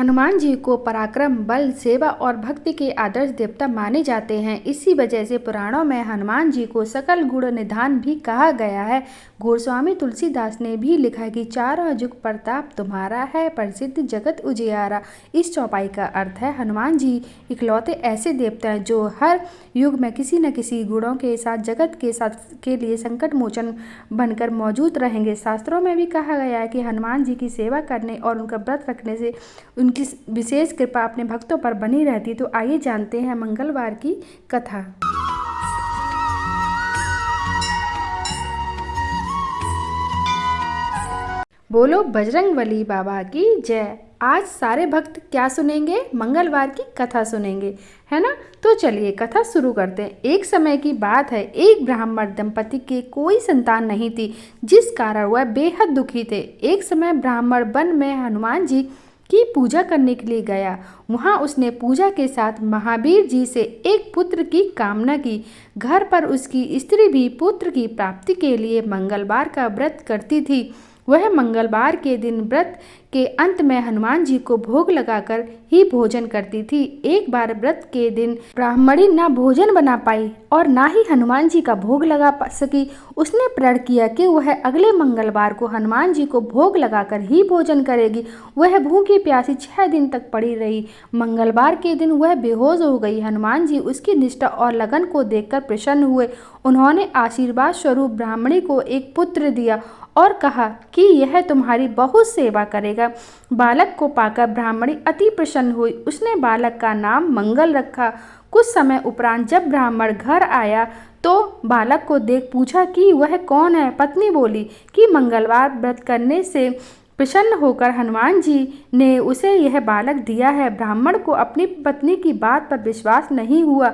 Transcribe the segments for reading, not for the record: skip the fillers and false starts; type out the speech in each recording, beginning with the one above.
हनुमान जी को पराक्रम, बल, सेवा और भक्ति के आदर्श देवता माने जाते हैं। इसी वजह से पुराणों में हनुमान जी को सकल गुण निधान भी कहा गया है। गोस्वामी तुलसीदास ने भी लिखा है कि चारों जुग प्रताप तुम्हारा है, प्रसिद्ध जगत उजियारा। इस चौपाई का अर्थ है हनुमान जी इकलौते ऐसे देवता हैं जो हर युग में किसी न किसी गुणों के साथ जगत के लिए संकट मोचन बनकर मौजूद रहेंगे। शास्त्रों में भी कहा गया है कि हनुमान जी की सेवा करने और उनका व्रत रखने से उनकी विशेष कृपा अपने भक्तों पर बनी रहती। तो आइए जानते हैं मंगलवार की कथा। बोलो बजरंगबली बाबा की जय। आज सारे भक्त क्या सुनेंगे? मंगलवार की कथा सुनेंगे, है ना। तो चलिए कथा शुरू करते हैं। एक समय की बात है, एक ब्राह्मण दंपति के कोई संतान नहीं थी, जिस कारण वह बेहद दुखी थे। एक समय ब्राह्मण वन में हनुमान जी की पूजा करने के लिए गया। वहाँ उसने पूजा के साथ महावीर जी से एक पुत्र की कामना की। घर पर उसकी स्त्री भी पुत्र की प्राप्ति के लिए मंगलवार का व्रत करती थी। वह मंगलवार के दिन व्रत के अंत में हनुमान जी को भोग लगाकर ही भोजन करती थी। एक बार व्रत के दिन ब्राह्मणी ना भोजन बना पाई और ना ही हनुमान जी का भोग लगा सकी। उसने प्रण किया कि वह अगले मंगलवार को हनुमान जी को भोग लगाकर ही भोजन करेगी। वह भूखी प्यासी 6 दिन तक पड़ी रही। मंगलवार के दिन वह बेहोश हो गई। हनुमान जी उसकी निष्ठा और लगन को देखकर प्रसन्न हुए। उन्होंने आशीर्वाद स्वरूप ब्राह्मणी को एक पुत्र दिया और कहा कि यह तुम्हारी बहुत सेवा करेगा। बालक को पाकर ब्राह्मणी अति प्रसन्न हुई। उसने बालक का नाम मंगल रखा। कुछ समय उपरांत जब ब्राह्मण घर आया तो बालक को देख पूछा कि वह कौन है। पत्नी बोली कि मंगलवार व्रत करने से प्रसन्न होकर हनुमान जी ने उसे यह बालक दिया है। ब्राह्मण को अपनी पत्नी की बात पर विश्वास नहीं हुआ।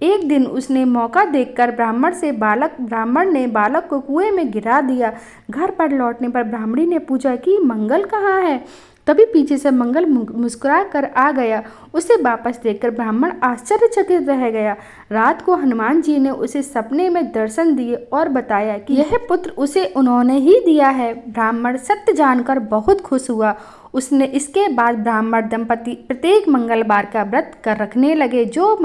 एक दिन उसने मौका देखकर ब्राह्मण ने बालक को कुएं में गिरा दिया। घर पर लौटने पर ब्राह्मणी ने पूछा कि मंगल कहाँ है। तभी पीछे से मंगल मुस्कुरा कर आ गया। उसे वापस देखकर ब्राह्मण आश्चर्यचकित रह गया। रात को हनुमान जी ने उसे सपने में दर्शन दिए और बताया कि यह पुत्र उसे उन्होंने ही दिया है। ब्राह्मण सत्य जानकर बहुत खुश हुआ। उसने इसके बाद ब्राह्मण दंपति प्रत्येक मंगलवार का व्रत कर रखने लगे। जो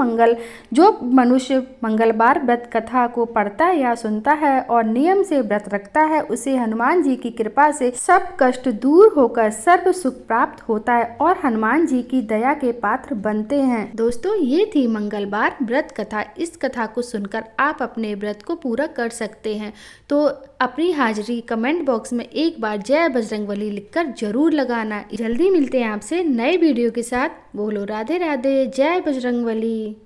मनुष्य मंगलवार व्रत कथा को पढ़ता या सुनता है और नियम से व्रत रखता है, उसे हनुमान जी की कृपा से सब कष्ट दूर होकर सर्व सुख प्राप्त होता है और हनुमान जी की दया के पात्र बनते हैं। दोस्तों, ये थी मंगलवार व्रत कथा। इस कथा को सुनकर आप अपने व्रत को पूरा कर सकते हैं। तो अपनी हाजिरी कमेंट बॉक्स में एक बार जय बजरंगबली लिखकर जरूर लगाना। जल्दी मिलते हैं आपसे नए वीडियो के साथ। बोलो राधे राधे, जय बजरंगबली।